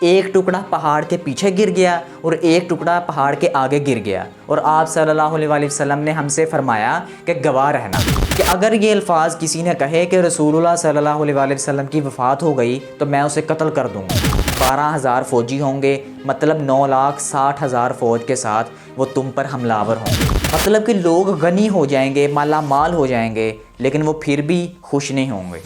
ایک ٹکڑا پہاڑ کے پیچھے گر گیا اور ایک ٹکڑا پہاڑ کے آگے گر گیا، اور آپ صلی اللہ علیہ وآلہ وسلم نے ہم سے فرمایا کہ گواہ رہنا کہ اگر یہ الفاظ کسی نے کہے کہ رسول اللہ صلی اللہ علیہ وآلہ وسلم کی وفات ہو گئی تو میں اسے قتل کر دوں گا۔ 12,000 فوجی ہوں گے، مطلب 9,60,000 فوج کے ساتھ وہ تم پر حملہ آور ہوں گے، مطلب کہ لوگ غنی ہو جائیں گے، مالا مال ہو جائیں گے، لیکن وہ پھر بھی خوش نہیں ہوں گے۔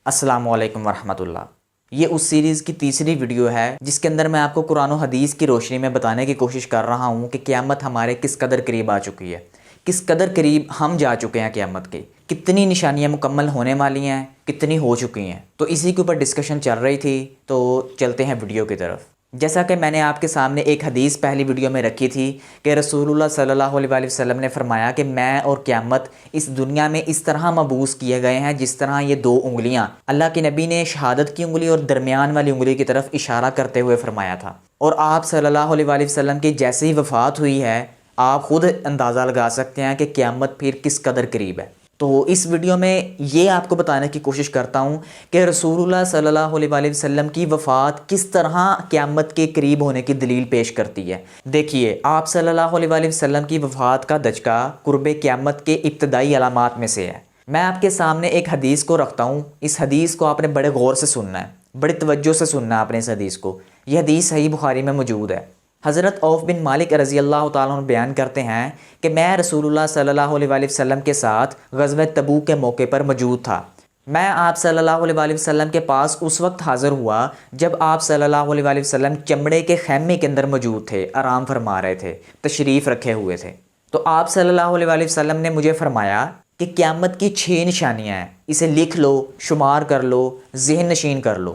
السلام علیکم ورحمۃ اللہ۔ یہ اس سیریز کی تیسری ویڈیو ہے جس کے اندر میں آپ کو قرآن و حدیث کی روشنی میں بتانے کی کوشش کر رہا ہوں کہ قیامت ہمارے کس قدر قریب آ چکی ہے، کس قدر قریب ہم جا چکے ہیں قیامت کے، کتنی نشانیاں مکمل ہونے والی ہیں، کتنی ہو چکی ہیں۔ تو اسی کے اوپر ڈسکشن چل رہی تھی، تو چلتے ہیں ویڈیو کی طرف۔ جیسا کہ میں نے آپ کے سامنے ایک حدیث پہلی ویڈیو میں رکھی تھی کہ رسول اللہ صلی اللہ علیہ وآلہ وسلم نے فرمایا کہ میں اور قیامت اس دنیا میں اس طرح مبعوث کیے گئے ہیں جس طرح یہ 2 انگلیاں، اللہ کے نبی نے شہادت کی انگلی اور درمیان والی انگلی کی طرف اشارہ کرتے ہوئے فرمایا تھا، اور آپ صلی اللہ علیہ وآلہ وسلم کی جیسے ہی وفات ہوئی ہے آپ خود اندازہ لگا سکتے ہیں کہ قیامت پھر کس قدر قریب ہے۔ تو اس ویڈیو میں یہ آپ کو بتانے کی کوشش کرتا ہوں کہ رسول اللہ صلی اللہ علیہ وآلہ وسلم کی وفات کس طرح قیامت کے قریب ہونے کی دلیل پیش کرتی ہے۔ دیکھیے، آپ صلی اللہ علیہ وآلہ وسلم کی وفات کا دھچکا قرب قیامت کے ابتدائی علامات میں سے ہے۔ میں آپ کے سامنے ایک حدیث کو رکھتا ہوں، اس حدیث کو آپ نے بڑے غور سے سننا ہے، بڑی توجہ سے سننا ہے آپ نے اس حدیث کو۔ یہ حدیث صحیح بخاری میں موجود ہے۔ حضرت عوف بن مالک رضی اللہ تعالیٰ عنہ بیان کرتے ہیں کہ میں رسول اللہ صلی اللہ علیہ وآلہ وسلم کے ساتھ غزوہ تبوک کے موقع پر موجود تھا۔ میں آپ صلی اللہ علیہ وآلہ وسلم کے پاس اس وقت حاضر ہوا جب آپ صلی اللہ علیہ وآلہ وسلم چمڑے کے خیمے کے اندر موجود تھے، آرام فرما رہے تھے، تشریف رکھے ہوئے تھے۔ تو آپ صلی اللہ علیہ وآلہ وسلم نے مجھے فرمایا کہ قیامت کی 6 نشانیاں ہیں، اسے لکھ لو، شمار کر لو، ذہن نشین کر لو۔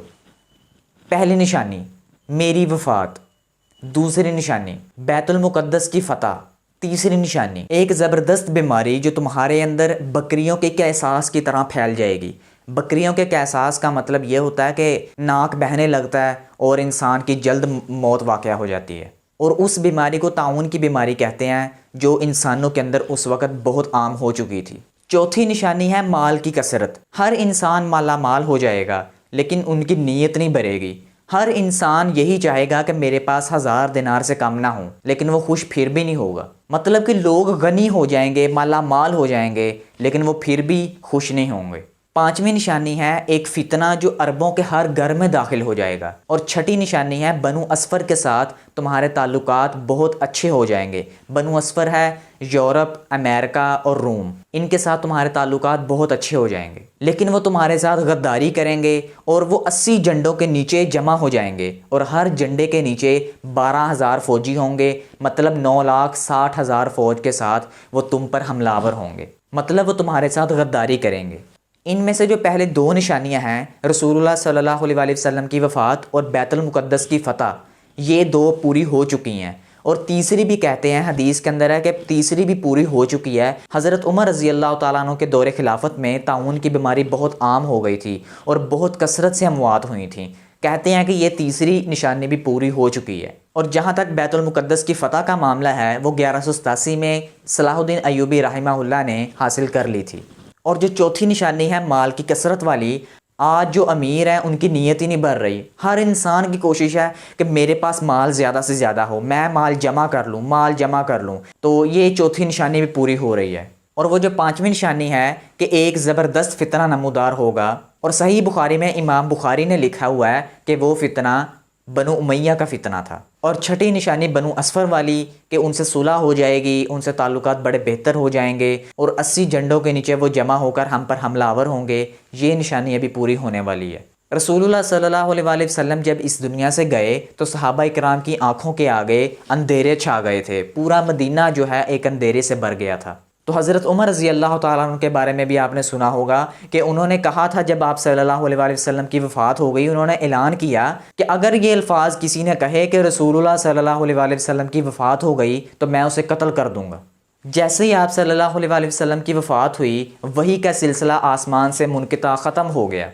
پہلی نشانی میری وفات، دوسری نشانی بیت المقدس کی فتح، تیسری نشانی ایک زبردست بیماری جو تمہارے اندر بکریوں کے احساس کی طرح پھیل جائے گی۔ بکریوں کے احساس کا مطلب یہ ہوتا ہے کہ ناک بہنے لگتا ہے اور انسان کی جلد موت واقع ہو جاتی ہے، اور اس بیماری کو طاعون کی بیماری کہتے ہیں جو انسانوں کے اندر اس وقت بہت عام ہو چکی تھی۔ چوتھی نشانی ہے مال کی کثرت، ہر انسان مالا مال ہو جائے گا لیکن ان کی نیت نہیں بھرے گی۔ ہر انسان یہی چاہے گا کہ میرے پاس 1000 دینار سے کم نہ ہوں، لیکن وہ خوش پھر بھی نہیں ہوگا، مطلب کہ لوگ غنی ہو جائیں گے، مالا مال ہو جائیں گے، لیکن وہ پھر بھی خوش نہیں ہوں گے۔ پانچویں نشانی ہے ایک فتنہ جو عربوں کے ہر گھر میں داخل ہو جائے گا، اور چھٹی نشانی ہے بنو اسفر کے ساتھ تمہارے تعلقات بہت اچھے ہو جائیں گے۔ بنو اسفر ہے یورپ، امریکہ اور روم، ان کے ساتھ تمہارے تعلقات بہت اچھے ہو جائیں گے، لیکن وہ تمہارے ساتھ غداری کریں گے اور وہ 80 جھنڈوں کے نیچے جمع ہو جائیں گے، اور ہر جھنڈے کے نیچے 12,000 فوجی ہوں گے، مطلب 9,60,000 فوج کے ساتھ وہ تم پر حملہ آور ہوں گے، مطلب وہ تمہارے ساتھ غداری کریں گے۔ ان میں سے جو پہلے 2 نشانیاں ہیں رسول اللہ صلی اللہ علیہ وآلہ وسلم کی وفات اور بیت المقدس کی فتح، یہ 2 پوری ہو چکی ہیں، اور تیسری بھی کہتے ہیں، حدیث کے اندر ہے کہ تیسری بھی پوری ہو چکی ہے۔ حضرت عمر رضی اللہ تعالیٰ عنہ کے دور خلافت میں طاعون کی بیماری بہت عام ہو گئی تھی اور بہت کثرت سے اموات ہوئی تھیں، کہتے ہیں کہ یہ تیسری نشانی بھی پوری ہو چکی ہے۔ اور جہاں تک بیت المقدس کی فتح کا معاملہ ہے وہ 1187 میں صلاح الدین ایوبی رحمہ اللہ نے حاصل کر لی تھی۔ اور جو چوتھی نشانی ہے مال کی کثرت والی، آج جو امیر ہیں ان کی نیت ہی نہیں بھر رہی، ہر انسان کی کوشش ہے کہ میرے پاس مال زیادہ سے زیادہ ہو، میں مال جمع کر لوں، مال جمع کر لوں، تو یہ چوتھی نشانی بھی پوری ہو رہی ہے۔ اور وہ جو 5ویں نشانی ہے کہ ایک زبردست فتنہ نمودار ہوگا، اور صحیح بخاری میں امام بخاری نے لکھا ہوا ہے کہ وہ فتنہ بنو امیہ کا فتنہ تھا۔ اور چھٹی نشانی بنو اسفر والی کہ ان سے صلح ہو جائے گی، ان سے تعلقات بڑے بہتر ہو جائیں گے، اور 80 جھنڈوں کے نیچے وہ جمع ہو کر ہم پر حملہ آور ہوں گے، یہ نشانی ابھی پوری ہونے والی ہے۔ رسول اللہ صلی اللہ علیہ وآلہ وسلم جب اس دنیا سے گئے تو صحابہ کرام کی آنکھوں کے آگے اندھیرے چھا گئے تھے، پورا مدینہ جو ہے ایک اندھیرے سے بھر گیا تھا۔ تو حضرت عمر رضی اللہ تعالیٰ عنہ کے بارے میں بھی آپ نے سنا ہوگا کہ انہوں نے کہا تھا جب آپ صلی اللہ علیہ وآلہ وسلم کی وفات ہو گئی، انہوں نے اعلان کیا کہ اگر یہ الفاظ کسی نے کہے کہ رسول اللہ صلی اللہ علیہ وآلہ وسلم کی وفات ہو گئی تو میں اسے قتل کر دوں گا۔ جیسے ہی آپ صلی اللہ علیہ وآلہ وسلم کی وفات ہوئی، وحی کا سلسلہ آسمان سے منقطع ختم ہو گیا۔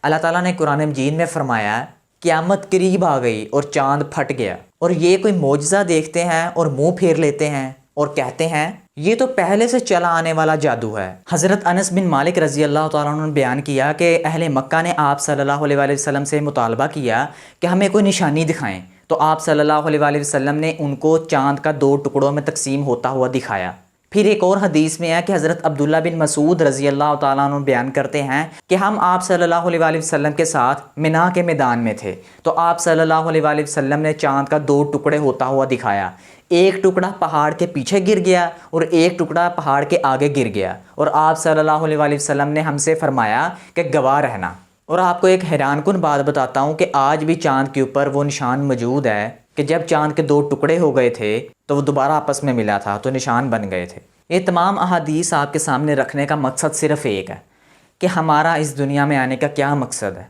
اللہ تعالیٰ نے قرآن مجید میں فرمایا قیامت قریب آ گئی اور چاند پھٹ گیا، اور یہ کوئی معجزہ دیکھتے ہیں اور منہ پھیر لیتے ہیں، اور کہتے ہیں یہ تو پہلے سے چلا آنے والا جادو ہے۔ حضرت انس بن مالک رضی اللہ تعالیٰ عنہ نے بیان کیا کہ اہل مکہ نے آپ صلی اللہ علیہ وآلہ وسلم سے مطالبہ کیا کہ ہمیں کوئی نشانی دکھائیں، تو آپ صلی اللہ علیہ وآلہ وسلم نے ان کو چاند کا 2 ٹکڑوں میں تقسیم ہوتا ہوا دکھایا۔ پھر ایک اور حدیث میں ہے کہ حضرت عبداللہ بن مسعود رضی اللہ تعالیٰ عنہ بیان کرتے ہیں کہ ہم آپ صلی اللہ علیہ وآلہ وسلم کے ساتھ منا کے میدان میں تھے، تو آپ صلی اللہ علیہ وآلہ وسلم نے چاند کا 2 ٹکڑے ہوتا ہوا دکھایا، ایک ٹکڑا پہاڑ کے پیچھے گر گیا اور ایک ٹکڑا پہاڑ کے آگے گر گیا، اور آپ صلی اللہ علیہ وآلہ وسلم نے ہم سے فرمایا کہ گواہ رہنا۔ اور آپ کو ایک حیران کن بات بتاتا ہوں کہ آج بھی چاند کے اوپر وہ نشان موجود ہے کہ جب چاند کے 2 ٹکڑے ہو گئے تھے تو وہ دوبارہ آپس میں ملا تھا تو نشان بن گئے تھے۔ یہ تمام احادیث آپ کے سامنے رکھنے کا مقصد صرف ایک ہے کہ ہمارا اس دنیا میں آنے کا کیا مقصد ہے،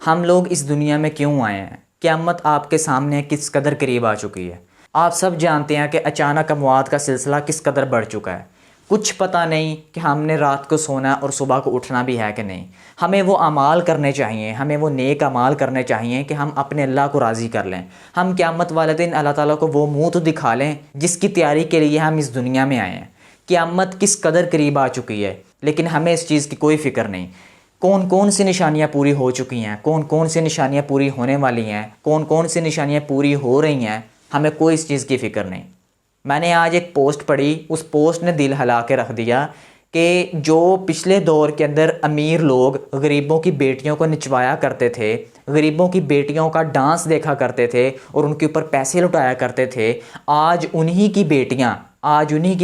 ہم لوگ اس دنیا میں کیوں آئے ہیں، قیامت آپ کے سامنے کس قدر قریب آ چکی ہے۔ آپ سب جانتے ہیں کہ اچانک اموات کا سلسلہ کس قدر بڑھ چکا ہے، کچھ پتہ نہیں کہ ہم نے رات کو سونا اور صبح کو اٹھنا بھی ہے کہ نہیں۔ ہمیں وہ اعمال کرنے چاہیے، ہمیں وہ نیک اعمال کرنے چاہیے کہ ہم اپنے اللہ کو راضی کر لیں، ہم قیامت والے دن اللہ تعالیٰ کو وہ منہ تو دکھا لیں جس کی تیاری کے لیے ہم اس دنیا میں آئے ہیں۔ قیامت کس قدر قریب آ چکی ہے لیکن ہمیں اس چیز کی کوئی فکر نہیں۔ کون کون سی نشانیاں پوری ہو چکی ہیں، کون کون سی نشانیاں پوری ہونے والی ہیں، کون کون سی نشانیاں پوری ہو رہی ہیں، ہمیں کوئی اس چیز کی فکر نہیں۔ میں نے آج ایک پوسٹ پڑھی، اس پوسٹ نے دل ہلا کے رکھ دیا کہ جو پچھلے دور کے اندر امیر لوگ غریبوں کی بیٹیوں کو نچوایا کرتے تھے، غریبوں کی بیٹیوں کا ڈانس دیکھا کرتے تھے اور ان کے اوپر پیسے لٹایا کرتے تھے، آج انہی کی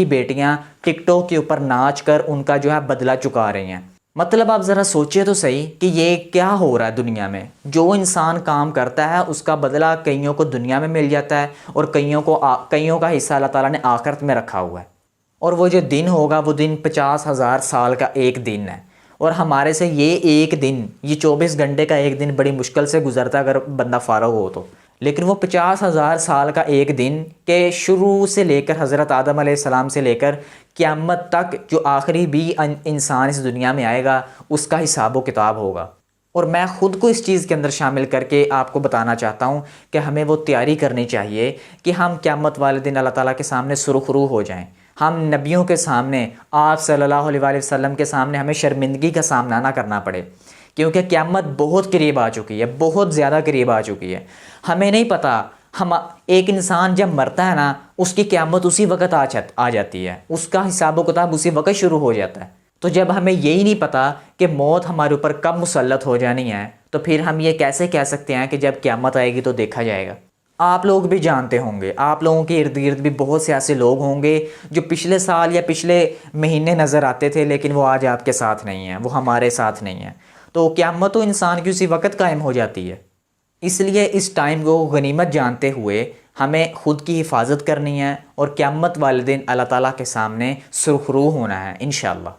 بیٹیاں ٹک ٹاک کے اوپر ناچ کر ان کا جو ہے بدلہ چکا رہی ہیں۔ مطلب آپ ذرا سوچئے تو صحیح کہ یہ کیا ہو رہا ہے دنیا میں۔ جو انسان کام کرتا ہے اس کا بدلہ کئیوں کو دنیا میں مل جاتا ہے اور کئیوں کا حصہ اللہ تعالیٰ نے آخرت میں رکھا ہوا ہے، اور وہ جو دن ہوگا وہ دن 50,000 سال کا ایک دن ہے، اور ہمارے سے یہ ایک دن، یہ 24 گھنٹے کا ایک دن بڑی مشکل سے گزرتا ہے اگر بندہ فارغ ہو تو، لیکن وہ 50,000 سال کا ایک دن کے شروع سے لے کر حضرت آدم علیہ السلام سے لے کر قیامت تک جو آخری بھی انسان اس دنیا میں آئے گا اس کا حساب و کتاب ہوگا۔ اور میں خود کو اس چیز کے اندر شامل کر کے آپ کو بتانا چاہتا ہوں کہ ہمیں وہ تیاری کرنی چاہیے کہ ہم قیامت والے دن اللہ تعالیٰ کے سامنے سرخرو ہو جائیں، ہم نبیوں کے سامنے، آپ صلی اللہ علیہ وآلہ وسلم کے سامنے ہمیں شرمندگی کا سامنا نہ کرنا پڑے، کیونکہ قیامت بہت قریب آ چکی ہے، بہت زیادہ قریب آ چکی ہے۔ ہمیں نہیں پتہ، ایک انسان جب مرتا ہے نا اس کی قیامت اسی وقت آ جاتی ہے، اس کا حساب و کتاب اسی وقت شروع ہو جاتا ہے۔ تو جب ہمیں یہی نہیں پتہ کہ موت ہمارے اوپر کب مسلط ہو جانی ہے تو پھر ہم یہ کیسے کہہ سکتے ہیں کہ جب قیامت آئے گی تو دیکھا جائے گا۔ آپ لوگ بھی جانتے ہوں گے، آپ لوگوں کے ارد گرد بھی بہت سے ایسے لوگ ہوں گے جو پچھلے سال یا پچھلے مہینے نظر آتے تھے لیکن وہ آج آپ کے ساتھ نہیں ہیں، وہ ہمارے ساتھ نہیں ہیں۔ تو قیامت تو انسان کی اسی وقت قائم ہو جاتی ہے، اس لیے اس ٹائم کو غنیمت جانتے ہوئے ہمیں خود کی حفاظت کرنی ہے اور قیامت والے دن اللہ تعالیٰ کے سامنے سرخرو ہونا ہے انشاءاللہ۔